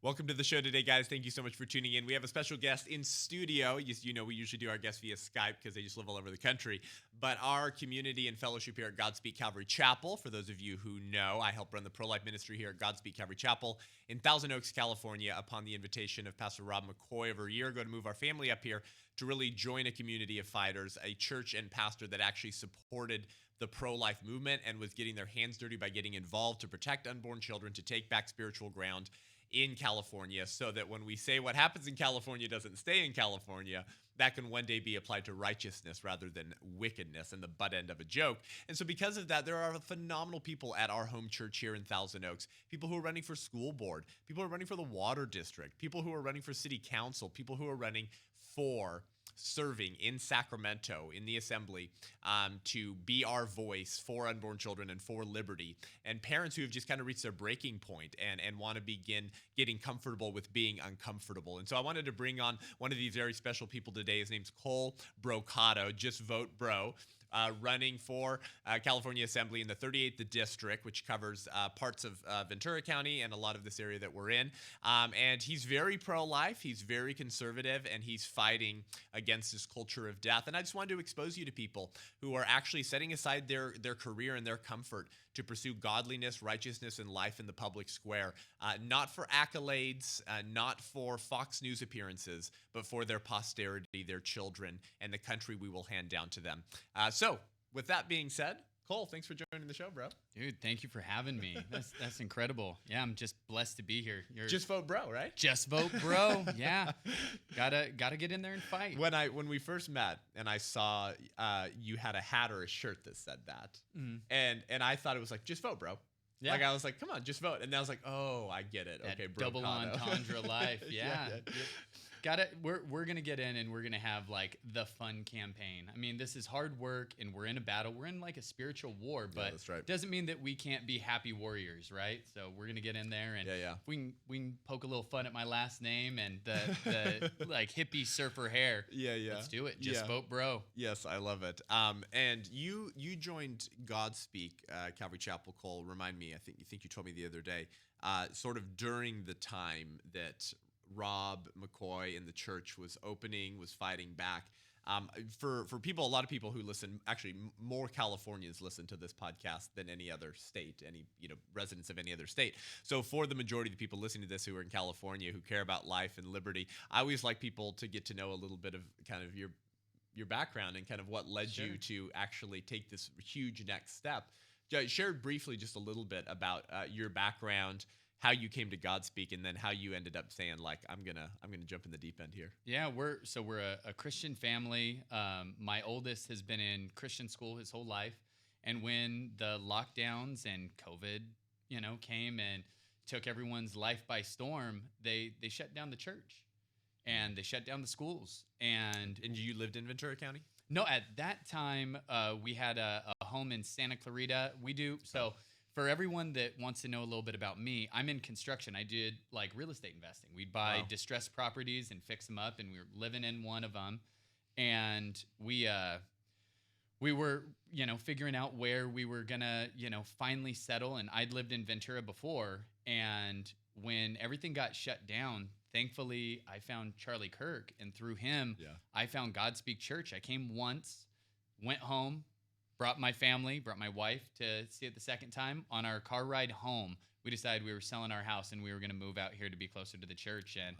Welcome to the show today, guys. Thank you so much for tuning in. We have a special guest in studio. You know, we usually do our guests via Skype because they just live all over the country. But our community and fellowship here at Godspeak Calvary Chapel, for those of you who know, I help run the pro-life ministry here at Godspeak Calvary Chapel in Thousand Oaks, California, upon the invitation of Pastor Rob McCoy over a year ago to move our family up here to really join a community of fighters, a church and pastor that actually supported the pro-life movement and was getting their hands dirty by getting involved to protect unborn children, to take back spiritual ground in California, so that when we say what happens in California doesn't stay in California, that can one day be applied to righteousness rather than wickedness, and the butt end of a joke. And so because of that, there are phenomenal people at our home church here in Thousand Oaks, people who are running for school board, people who are running for the water district, people who are running for city council, people who are running for serving in Sacramento in the assembly to be our voice for unborn children and for liberty, and parents who have just kind of reached their breaking point and want to begin getting comfortable with being uncomfortable. And so I wanted to bring on one of these very special people today. His name's Cole Brocato, just vote bro. Running for California Assembly in the 38th District, which covers parts of Ventura County and a lot of this area that we're in. And he's very pro-life, he's very conservative, and he's fighting against this culture of death. And I just wanted to expose you to people who are actually setting aside their career and their comfort to pursue godliness, righteousness, and life in the public square, not for accolades, not for Fox News appearances, but for their posterity, their children, and the country we will hand down to them. So, with that being said, Cole, thanks for joining the show, bro. Dude, thank you for having me. That's incredible. Yeah, I'm just blessed to be here. Just vote bro, right? Just vote bro. Yeah. Gotta get in there and fight. When we first met and I saw you had a hat or a shirt that said that, and I thought it was like, just vote, bro. Yeah. Like I was like, come on, just vote. And then I was like, oh, I get it. That okay, double entendre life. Yeah. We're gonna get in and we're gonna have like the fun campaign. I mean, this is hard work and we're in a battle. We're in like a spiritual war, but that's right. Doesn't mean that we can't be happy warriors, right? So we're gonna get in there and we can poke a little fun at my last name and the like hippie surfer hair. Yeah. Let's do it. Just vote bro. Yes, I love it. And you joined Godspeak Calvary Chapel, Cole. Remind me, I think you told me the other day, sort of during the time that Rob McCoy and the church was fighting back. For people, a lot of people who listen, actually more Californians listen to this podcast than any other state, residents of any other state. So for the majority of the people listening to this who are in California, who care about life and liberty, I always like people to get to know a little bit of kind of your background and kind of what led you to actually take this huge next step. Share briefly just a little bit about your background, how you came to Godspeak, and then how you ended up saying, like, I'm gonna jump in the deep end here. Yeah, we're a Christian family. My oldest has been in Christian school his whole life, and when the lockdowns and COVID, came and took everyone's life by storm, they shut down the church, and they shut down the schools. And you lived in Ventura County? No, at that time we had a home in Santa Clarita. For everyone that wants to know a little bit about me, I'm in construction. I did like real estate investing. We'd buy distressed properties and fix them up, and we were living in one of them. And we were, figuring out where we were gonna, finally settle. And I'd lived in Ventura before, and when everything got shut down, thankfully I found Charlie Kirk, and through him, I found Godspeak Church. I came once, went home, brought my wife to see it the second time. On our car ride home, we decided we were selling our house and we were going to move out here to be closer to the church. And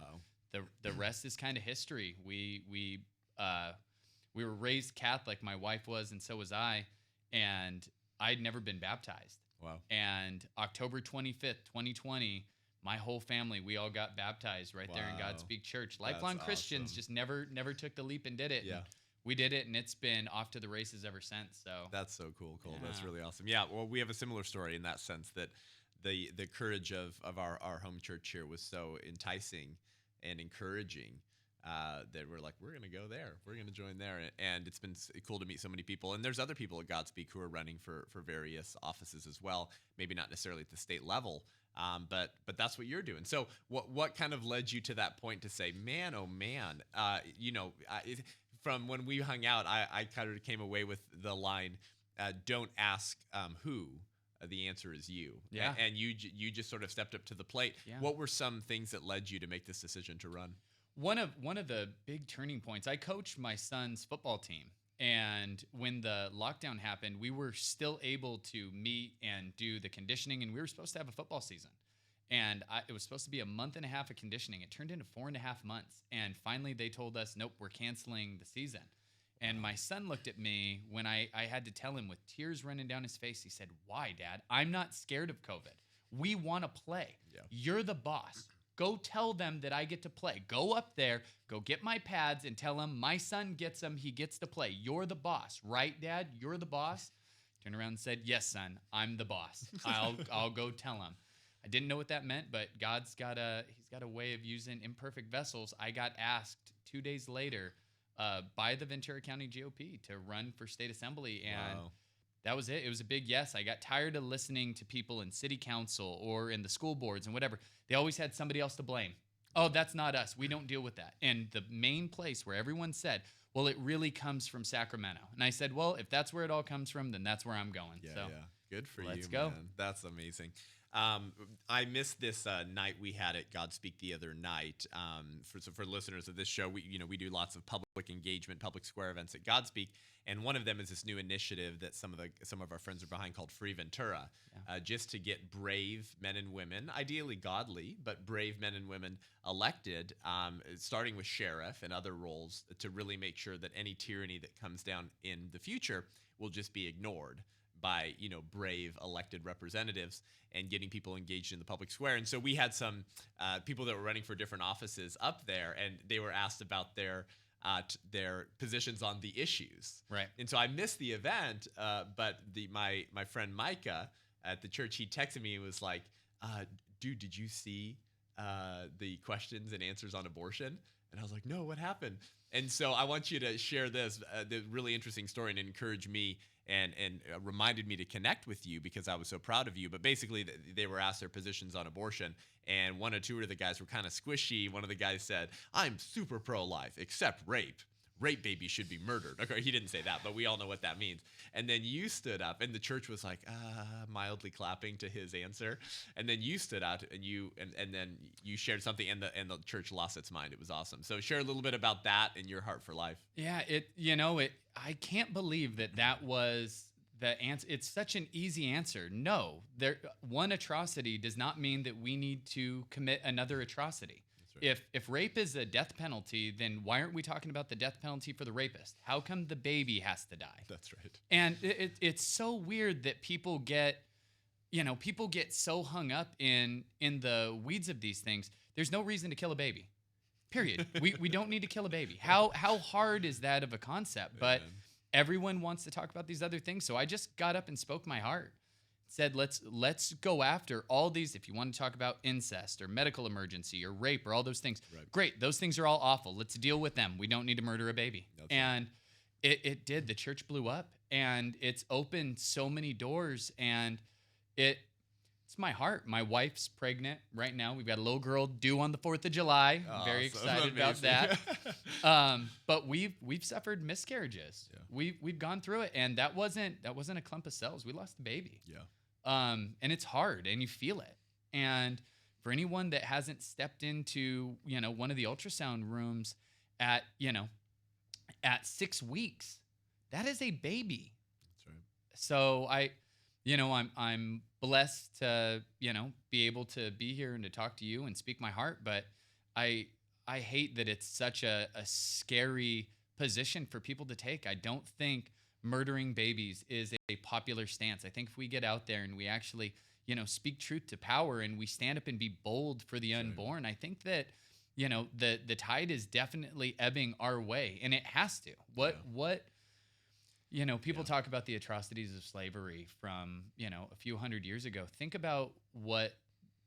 the rest is kind of history. We were raised Catholic. My wife was, and so was I. And I'd never been baptized. Wow. And October 25th, 2020, my whole family, we all got baptized right there in Godspeak Church. Lifelong Christians just never took the leap and did it. Yeah. And we did it, and it's been off to the races ever since. So that's so cool, Cole. Yeah. That's really awesome. Yeah, well, we have a similar story in that sense, that the courage of our home church here was so enticing and encouraging that we're like, we're going to go there. We're going to join there. And it's been cool to meet so many people. And there's other people at Godspeak who are running for various offices as well, maybe not necessarily at the state level, but that's what you're doing. So what kind of led you to that point to say, man, oh man, from when we hung out, I kind of came away with the line, don't ask who, the answer is you. Yeah. And you just sort of stepped up to the plate. Yeah. What were some things that led you to make this decision to run? One of the big turning points, I coached my son's football team. And when the lockdown happened, we were still able to meet and do the conditioning, and we were supposed to have a football season. And it was supposed to be a month and a half of conditioning. It turned into 4.5 months. And finally, they told us, nope, we're canceling the season. And my son looked at me when I had to tell him with tears running down his face. He said, "Why, Dad? I'm not scared of COVID. We want to play. Yeah. You're the boss. Go tell them that I get to play. Go up there, go get my pads and tell them my son gets them. He gets to play. You're the boss, right, Dad? You're the boss." Turned around and said, "Yes, son, I'm the boss. I'll go tell him." I didn't know what that meant, but he's got a way of using imperfect vessels. I got asked 2 days later by the Ventura County GOP to run for state assembly, and Wow. that was it. It was a big yes. I got tired of listening to people in city council or in the school boards and whatever. They always had somebody else to blame. Oh, that's not us. We don't deal with that. And the main place where everyone said, well, it really comes from Sacramento. And I said, well, if that's where it all comes from, then that's where I'm going. Yeah, so yeah. Good for you, let's go. man. That's amazing. I missed this night we had at Godspeak the other night. For listeners of this show, we do lots of public engagement, public square events at Godspeak, and one of them is this new initiative that some of our friends are behind called Free Ventura, just to get brave men and women, ideally godly, but brave men and women elected, starting with sheriff and other roles, to really make sure that any tyranny that comes down in the future will just be ignored by brave elected representatives, and getting people engaged in the public square. And so we had some people that were running for different offices up there, and they were asked about their positions on the issues. Right. And so I missed the event, but my friend Micah at the church, he texted me and was like, "Dude, did you see the questions and answers on abortion?" And I was like, "No, what happened?" And so I want you to share this, the really interesting story, and encourage me and reminded me to connect with you because I was so proud of you. But basically, they were asked their positions on abortion, and one or two of the guys were kind of squishy. One of the guys said, "I'm super pro-life, except rape. Rape babies should be murdered." Okay, he didn't say that, but we all know what that means. And then you stood up, and the church was like mildly clapping to his answer. And then you stood out, and then you shared something, and the church lost its mind. It was awesome. So share a little bit about that and your heart for life. Yeah, I can't believe that was the answer. It's such an easy answer. No, one atrocity does not mean that we need to commit another atrocity. Right. If rape is a death penalty, then why aren't we talking about the death penalty for the rapist? How come the baby has to die? That's right. And it's so weird that people get so hung up in the weeds of these things. There's no reason to kill a baby. Period. We don't need to kill a baby. How hard is that of a concept? But everyone wants to talk about these other things. So I just got up and spoke my heart. Said, let's go after all these. If you want to talk about incest or medical emergency or rape or all those things, right. Great. Those things are all awful. Let's deal with them. We don't need to murder a baby. That's and right. It did. The church blew up, and it's opened so many doors, and it's my heart. My wife's pregnant right now. We've got a little girl due on the 4th of July. Awesome. Very excited about that. But we've suffered miscarriages. Yeah. We've gone through it, and that wasn't a clump of cells. We lost the baby. Yeah. And it's hard, and you feel it. And for anyone that hasn't stepped into, one of the ultrasound rooms at 6 weeks, that is a baby. That's right. So I'm blessed to, be able to be here and to talk to you and speak my heart. But I hate that it's such a scary position for people to take. I don't think murdering babies is a popular stance. I think if we get out there and we actually, speak truth to power and we stand up and be bold for the unborn, I think that, the tide is definitely ebbing our way, and it has to. People talk about the atrocities of slavery from, a few hundred years ago. Think about what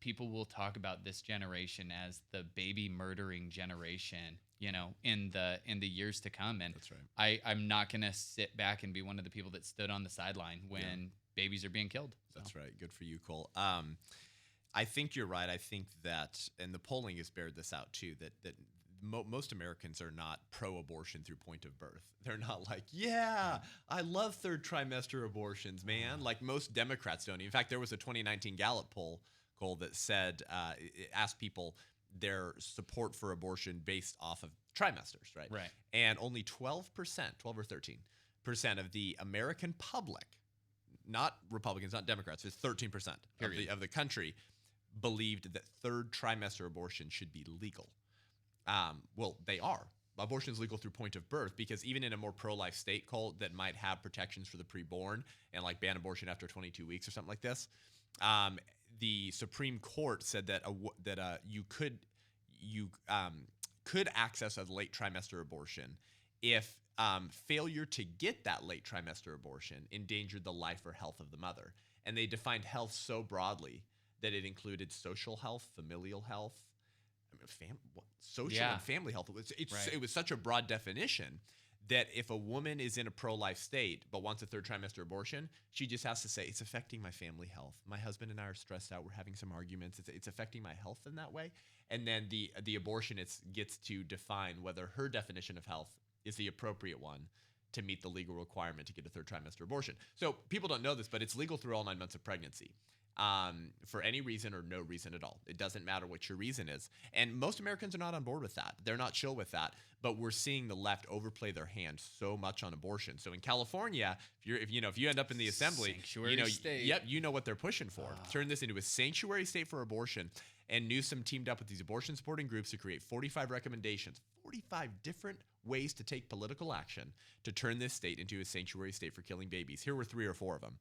people will talk about this generation as the baby murdering generation, in the years to come. And that's right. I'm not going to sit back and be one of the people that stood on the sideline when babies are being killed. So. That's right. Good for you, Cole. I think you're right. I think that, and the polling has bared this out too, that most Americans are not pro-abortion through point of birth. They're not like, yeah, I love third trimester abortions, man. Like most Democrats don't. In fact, there was a 2019 Gallup poll that said, it asked people their support for abortion based off of trimesters, right? Right. And only 12%, 12 or 13% of the American public, not Republicans, not Democrats, it's 13% of the country believed that third trimester abortion should be legal. Well, they are. Abortion is legal through point of birth because even in a more pro-life state, Cole, that might have protections for the preborn and like ban abortion after 22 weeks or something like this, the Supreme Court said that you could access a late trimester abortion if failure to get that late trimester abortion endangered the life or health of the mother. And they defined health so broadly that it included social health, familial health, social and family health. It was such a broad definition that if a woman is in a pro-life state but wants a third trimester abortion, she just has to say, it's affecting my family health. My husband and I are stressed out. We're having some arguments. It's affecting my health in that way. And then the abortionist gets to define whether her definition of health is the appropriate one to meet the legal requirement to get a third trimester abortion. So people don't know this, but it's legal through all 9 months of pregnancy. For any reason or no reason at all. It doesn't matter what your reason is. And most Americans are not on board with that. They're not chill with that. But we're seeing the left overplay their hand so much on abortion. So in California, if you end up in the assembly, sanctuary state. Yep, you know what they're pushing for. Turn this into a sanctuary state for abortion. And Newsom teamed up with these abortion supporting groups to create 45 recommendations, 45 different ways to take political action to turn this state into a sanctuary state for killing babies. Here were 3 or 4 of them.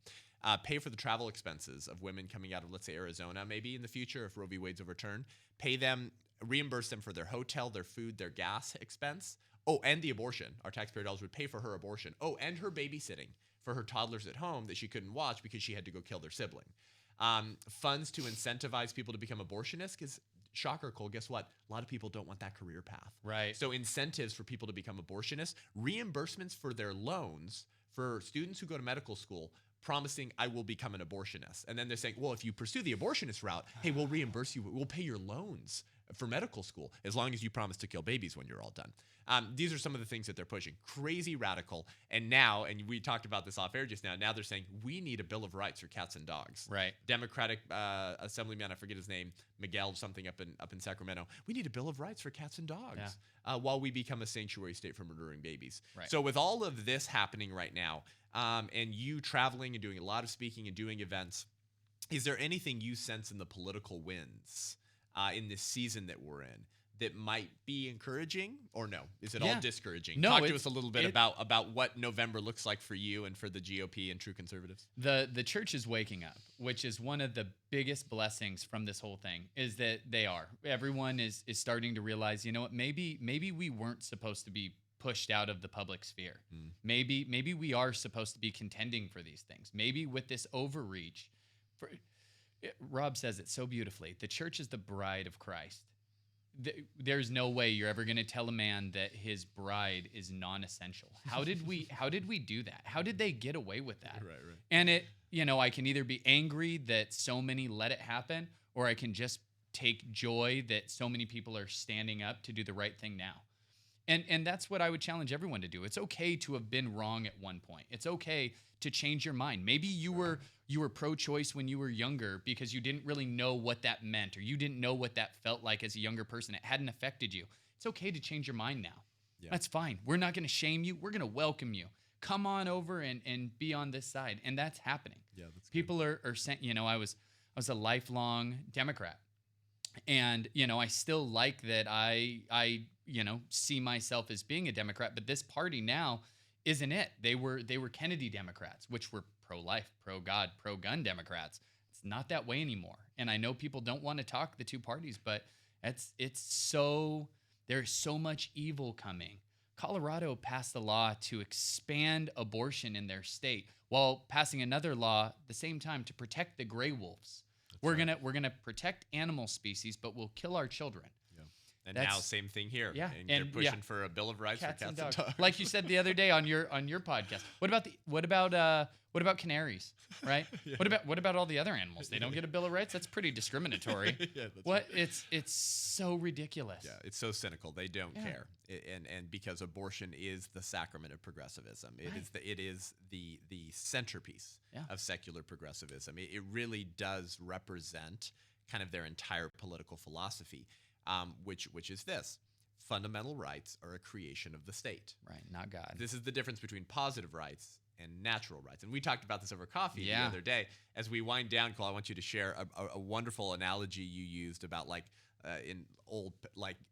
Pay for the travel expenses of women coming out of, let's say, Arizona, maybe in the future if Roe v. Wade's overturned. Reimburse them for their hotel, their food, their gas expense. Oh, and the abortion. Our taxpayer dollars would pay for her abortion. Oh, and her babysitting for her toddlers at home that she couldn't watch because she had to go kill their sibling. Funds to incentivize people to become abortionists because, shocker, Cole, guess what? A lot of people don't want that career path. Right. So incentives for people to become abortionists, reimbursements for their loans for students who go to medical school, promising I will become an abortionist. And then they're saying, well, if you pursue the abortionist route, hey, we'll reimburse you. We'll pay your loans for medical school as long as you promise to kill babies when you're all done. These are some of the things that they're pushing. Crazy radical. And now, and we talked about this off air just now they're saying we need a Bill of Rights for cats and dogs. Right. Democratic Assemblyman, I forget his name, Miguel something up in Sacramento. We need a Bill of Rights for cats and dogs while we become a sanctuary state for murdering babies. Right. So with all of this happening right now, and you traveling and doing a lot of speaking and doing events, is there anything you sense in the political winds in this season that we're in that might be encouraging, or no? Is it all discouraging? No, Talk to us a little bit about what November looks like for you and for the GOP and true conservatives. The church is waking up, which is one of the biggest blessings from this whole thing, is that they are. Everyone is starting to realize, you know what, maybe we weren't supposed to be pushed out of the public sphere. Maybe we are supposed to be contending for these things. Maybe with this overreach, Rob says it so beautifully, the church is the bride of Christ. There's no way you're ever going to tell a man that his bride is non-essential. How did we do that? How did they get away with that? Right. And I can either be angry that so many let it happen, or I can just take joy that so many people are standing up to do the right thing now. And that's what I would challenge everyone to do. It's okay to have been wrong at one point. It's okay to change your mind. Maybe you were pro-choice when you were younger because you didn't really know what that meant, or you didn't know what that felt like as a younger person. It hadn't affected you. It's okay to change your mind now. Yeah. That's fine. We're not going to shame you. We're going to welcome you. Come on over and be on this side. And that's happening. Yeah, that's People are saying, I was a lifelong Democrat. And, I still like that I see myself as being a Democrat, but this party now isn't it. They were Kennedy Democrats, which were pro-life, pro-God, pro-gun Democrats. It's not that way anymore. And I know people don't want to talk the two parties, but there's so much evil coming. Colorado passed a law to expand abortion in their state while passing another law at the same time to protect the gray wolves. We're gonna protect animal species, but we'll kill our children. Yeah. And now same thing here. Yeah, and they're pushing for a Bill of Rights for cats and dogs. Like you said the other day on your podcast. What about canaries, right? Yeah. What about all the other animals? They don't get a Bill of Rights? That's pretty discriminatory. Yeah, that's right. It's so ridiculous. Yeah, it's so cynical. They don't care. And because abortion is the sacrament of progressivism. It is the centerpiece of secular progressivism. It really does represent kind of their entire political philosophy, which is this: fundamental rights are a creation of the state. Right, not God. This is the difference between positive rights and natural rights. And we talked about this over coffee the other day. As we wind down, Cole, I want you to share a wonderful analogy you used about in old Braveheart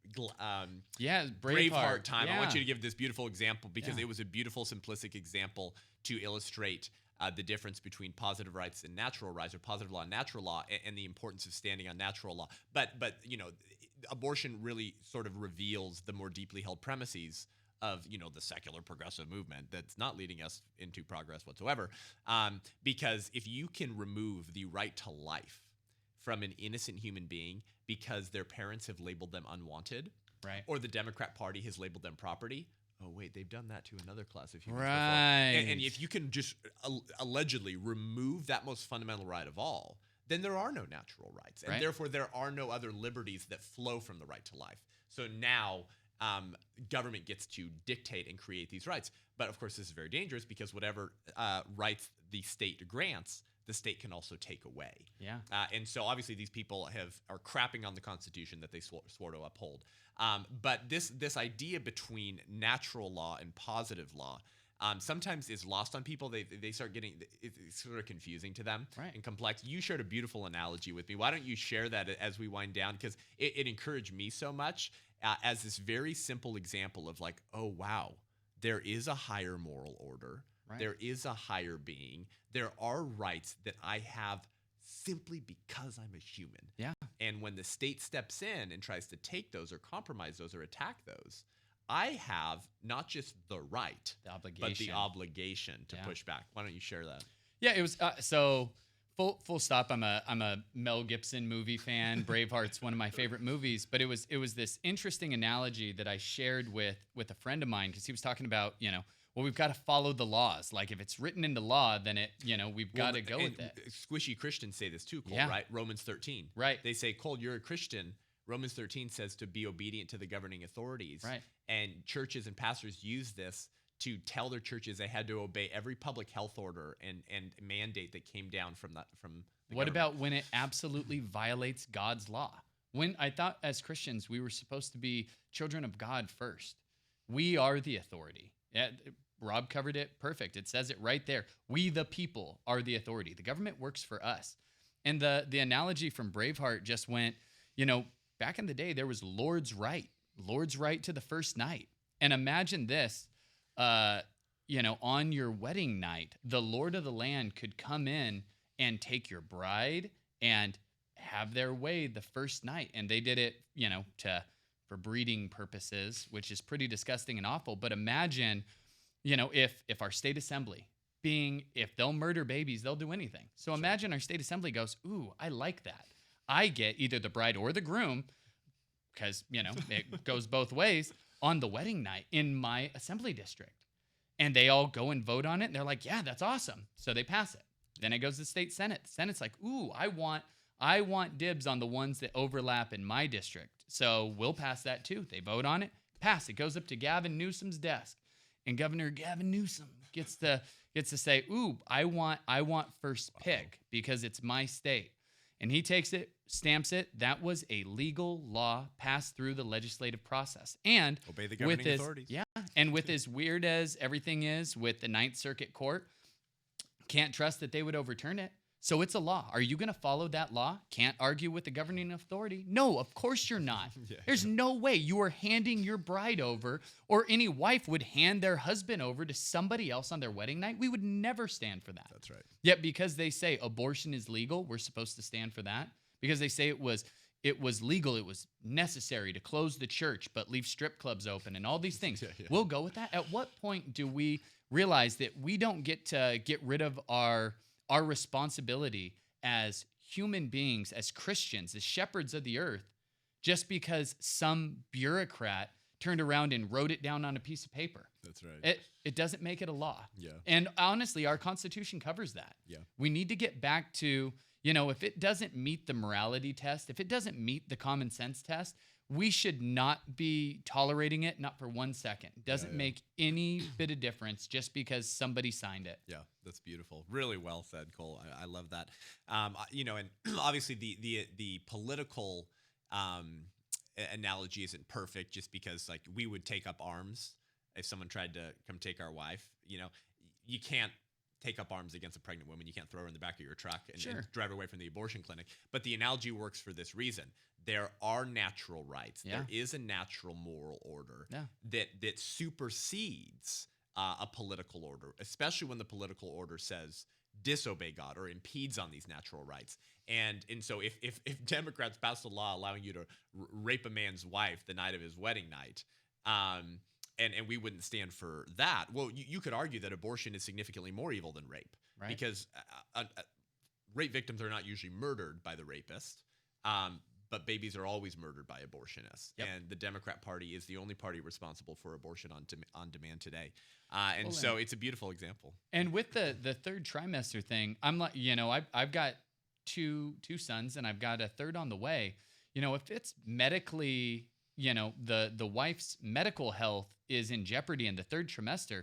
time. I want you to give this beautiful example because it was a beautiful, simplistic example to illustrate the difference between positive rights and natural rights, or positive law and natural law, and the importance of standing on natural law. But abortion really sort of reveals the more deeply held premises of the secular progressive movement that's not leading us into progress whatsoever. Because if you can remove the right to life from an innocent human being because their parents have labeled them unwanted, right, or the Democrat Party has labeled them property. Oh, wait, they've done that to another class of humans right. before. And if you can just allegedly remove that most fundamental right of all, then there are no natural rights. And therefore, there are no other liberties that flow from the right to life. So now government gets to dictate and create these rights. But of course, this is very dangerous because whatever rights the state grants, the state can also take away. Yeah. And so obviously these people are crapping on the Constitution that they swore to uphold. But this idea between natural law and positive law sometimes is lost on people. They start getting it's sort of confusing to them and complex. You shared a beautiful analogy with me. Why don't you share that as we wind down? Because it encouraged me so much as this very simple example of like, oh, wow, there is a higher moral order. Right. There is a higher being. There are rights that I have simply because I'm a human. Yeah. And when the state steps in and tries to take those or compromise those or attack those, I have not just the right, but the obligation to push back. Why don't you share that? Yeah, it was so full stop. I'm a Mel Gibson movie fan. Braveheart's one of my favorite movies, but it was this interesting analogy that I shared with a friend of mine because he was talking about, well, we've got to follow the laws. Like if it's written into law, then we've got to go with it. Squishy Christians say this too, Cole, right? Romans 13. Right. They say, Cole, you're a Christian. Romans 13 says to be obedient to the governing authorities. Right. And churches and pastors use this to tell their churches they had to obey every public health order and mandate that came down from the What about when it absolutely violates God's law? When I thought as Christians, we were supposed to be children of God first. We are the authority. Yeah, Rob covered it perfect. It says it right there. We, the people, are the authority. The government works for us. And the analogy from Braveheart just went, back in the day, there was Lord's right to the first night. And imagine this, on your wedding night, the Lord of the land could come in and take your bride and have their way the first night. And they did it, for breeding purposes, which is pretty disgusting and awful. But imagine, if our state assembly if they'll murder babies, they'll do anything. So imagine our state assembly goes, ooh, I like that. I get either the bride or the groom, because, it goes both ways, on the wedding night in my assembly district. And they all go and vote on it. And they're like, yeah, that's awesome. So they pass it. Then it goes to the state Senate. The Senate's like, ooh, I want dibs on the ones that overlap in my district. So we'll pass that too. They vote on it, pass. It goes up to Gavin Newsom's desk. And Governor Gavin Newsom gets to say, ooh, I want first pick because it's my state. And he takes it, stamps it. That was a legal law passed through the legislative process. And obey the governing authorities. Yeah. And with as weird as everything is with the Ninth Circuit Court, can't trust that they would overturn it. So it's a law. Are you going to follow that law? Can't argue with the governing authority? No, of course you're not. There's no way you are handing your bride over, or any wife would hand their husband over to somebody else on their wedding night. We would never stand for that. That's right. Yet because they say abortion is legal, we're supposed to stand for that. Because they say it was legal, it was necessary to close the church but leave strip clubs open and all these things. We'll go with that. At what point do we realize that we don't get to get rid of our responsibility as human beings, as Christians, as shepherds of the earth, just because some bureaucrat turned around and wrote it down on a piece of paper. That's right. It doesn't make it a law. Yeah. And honestly, our Constitution covers that. Yeah. We need to get back to, if it doesn't meet the morality test, if it doesn't meet the common sense test, we should not be tolerating it, not for 1 second. It doesn't make any bit of difference just because somebody signed it. Yeah, that's beautiful. Really well said, Cole. I love that. And obviously the political analogy isn't perfect, just because like we would take up arms if someone tried to come take our wife. You can't take up arms against a pregnant woman. You can't throw her in the back of your truck and drive her away from the abortion clinic. But the analogy works for this reason. There are natural rights. Yeah. There is a natural moral order that supersedes a political order, especially when the political order says disobey God or impedes on these natural rights. And so if Democrats pass a law allowing you to rape a man's wife the night of his wedding night, and we wouldn't stand for that, well, you could argue that abortion is significantly more evil than rape, because rape victims are not usually murdered by the rapist, but babies are always murdered by abortionists. Yep. And the Democrat Party is the only party responsible for abortion on demand today. So it's a beautiful example. And with the third trimester thing, I'm like, I've got two sons and I've got a third on the way. If it's medically, the wife's medical health is in jeopardy in the third trimester,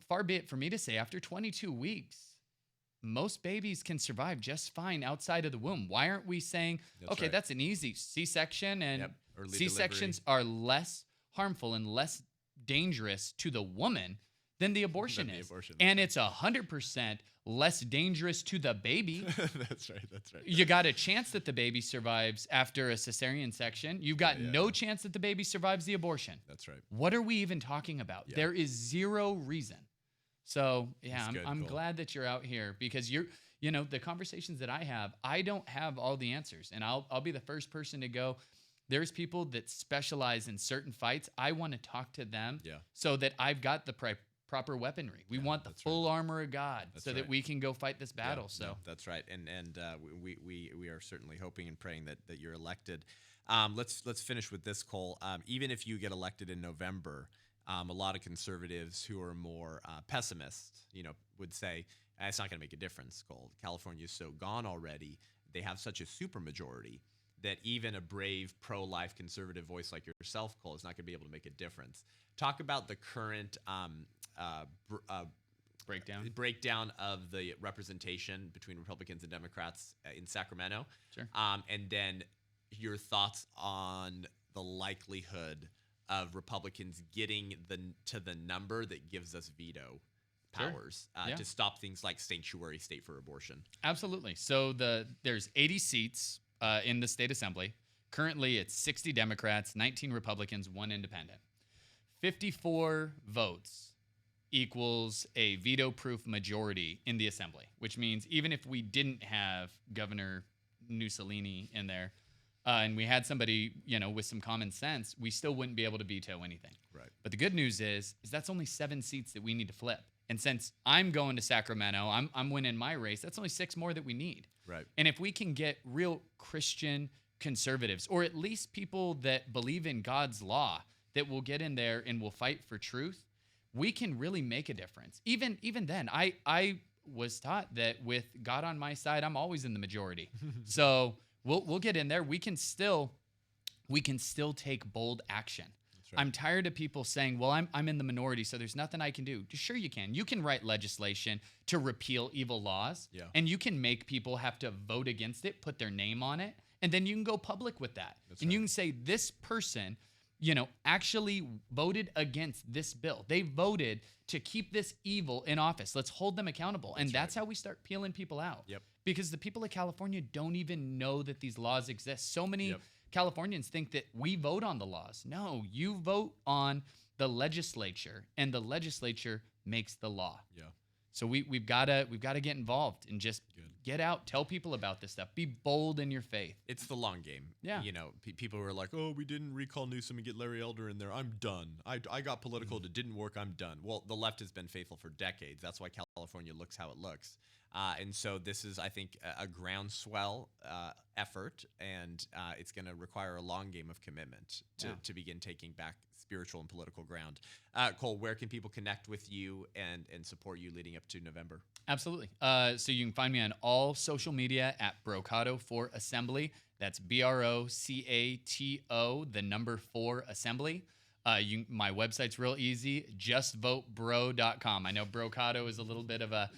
far be it for me to say after 22 weeks, most babies can survive just fine outside of the womb. Why aren't we saying, that's an easy C-section, and C-sections are less harmful and less dangerous to the woman than the abortion is. And it's 100% less dangerous to the baby. That's right. You got a chance that the baby survives after a cesarean section. You've got no chance that the baby survives the abortion. That's right. What are we even talking about? Yeah. There is zero reason. So I'm glad that you're out here, because the conversations that I don't have all the answers, and I'll be the first person to go, there's people that specialize in certain fights. I want to talk to them so that I've got the proper weaponry. We want the full armor of God that we can go fight this battle. That's right. And we are certainly hoping and praying that you're elected. Let's finish with this, Cole. Even if you get elected in November, a lot of conservatives who are more pessimist, would say it's not going to make a difference, Cole. California is so gone already. They have such a supermajority that even a brave pro-life conservative voice like yourself, Cole, is not going to be able to make a difference. Talk about the current breakdown of the representation between Republicans and Democrats in Sacramento. Sure. And then your thoughts on the likelihood of Republicans getting to the number that gives us veto powers to stop things like sanctuary state for abortion. Absolutely. So there's 80 seats in the state assembly. Currently, it's 60 Democrats, 19 Republicans, 1 independent. 54 votes equals a veto-proof majority in the assembly, which means even if we didn't have Governor Mussolini in there, and we had somebody, with some common sense, we still wouldn't be able to veto anything. Right. But the good news is that's only 7 seats that we need to flip. And since I'm going to Sacramento, I'm winning my race, that's only 6 more that we need. Right. And if we can get real Christian conservatives, or at least people that believe in God's law, that will get in there and will fight for truth, we can really make a difference. Even then, I was taught that with God on my side, I'm always in the majority. So we'll get in there. We can still take bold action. Right. I'm tired of people saying, well, I'm in the minority, so there's nothing I can do. Sure you can. You can write legislation to repeal evil laws, and you can make people have to vote against it, put their name on it, and then you can go public with that. You can say this person, actually voted against this bill. They voted to keep this evil in office. Let's hold them accountable. And that's how we start peeling people out. Yep. Because the people of California don't even know that these laws exist. So many Californians think that we vote on the laws. No, you vote on the legislature, and the legislature makes the law. Yeah. So we've got to get involved and just get out, tell people about this stuff. Be bold in your faith. It's the long game. Yeah. People who are like, oh, we didn't recall Newsom and get Larry Elder in there. I'm done. I got political. It didn't work. I'm done. Well, the left has been faithful for decades. That's why California looks how it looks. And so this is, I think, a groundswell effort, and it's going to require a long game of commitment to begin taking back spiritual and political ground. Cole, where can people connect with you and support you leading up to November? Absolutely. So you can find me on all social media at Brocato for Assembly. That's Brocato, the number 4 Assembly. My website's real easy, justvotebro.com. I know Brocato is a little bit of a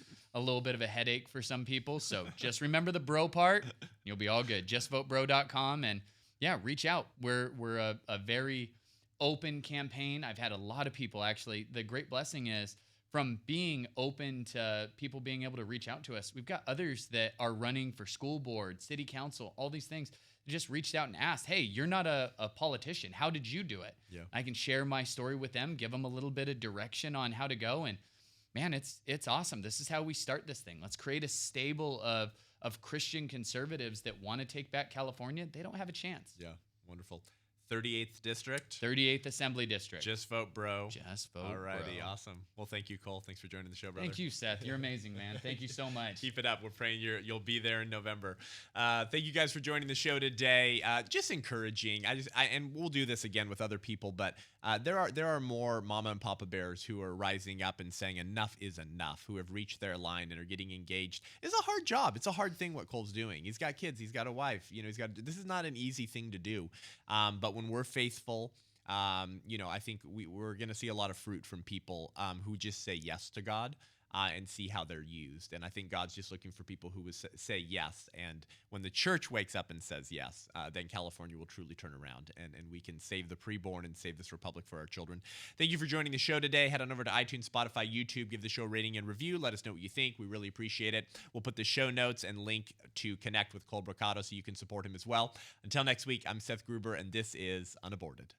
headache for some people, so just remember the bro part. You'll be all good. Justvotebro.com, and yeah, reach out. We're a very open campaign. I've had a lot of people, actually. The great blessing is from being open to people being able to reach out to us. We've got others that are running for school board, city council, all these things. Just reached out and asked, hey, you're not a politician. How did you do it? Yeah. I can share my story with them, give them a little bit of direction on how to go. And man, it's awesome. This is how we start this thing. Let's create a stable of Christian conservatives that want to take back California. They don't have a chance. Yeah, wonderful. 38th District. 38th Assembly District. Just vote, bro. Just vote, Alrighty, bro. awesome. Well, thank you, Cole. Thanks for joining the show, brother. Thank you, Seth. You're amazing, man. Thank you so much. Keep it up. We're praying you'll be there in November. Thank you guys for joining the show today. Just encouraging. And we'll do this again with other people, but there are more mama and papa bears who are rising up and saying enough is enough, who have reached their line and are getting engaged. It's a hard job. It's a hard thing what Cole's doing. He's got kids. He's got a wife. This is not an easy thing to do. But when we're faithful, I think we're going to see a lot of fruit from people who just say yes to God and see how they're used. And I think God's just looking for people who would say yes. And when the church wakes up and says yes, then California will truly turn around and we can save the preborn and save this republic for our children. Thank you for joining the show today. Head on over to iTunes, Spotify, YouTube. Give the show a rating and review. Let us know what you think. We really appreciate it. We'll put the show notes and link to connect with Cole Brocato so you can support him as well. Until next week, I'm Seth Gruber, and this is Unaborted.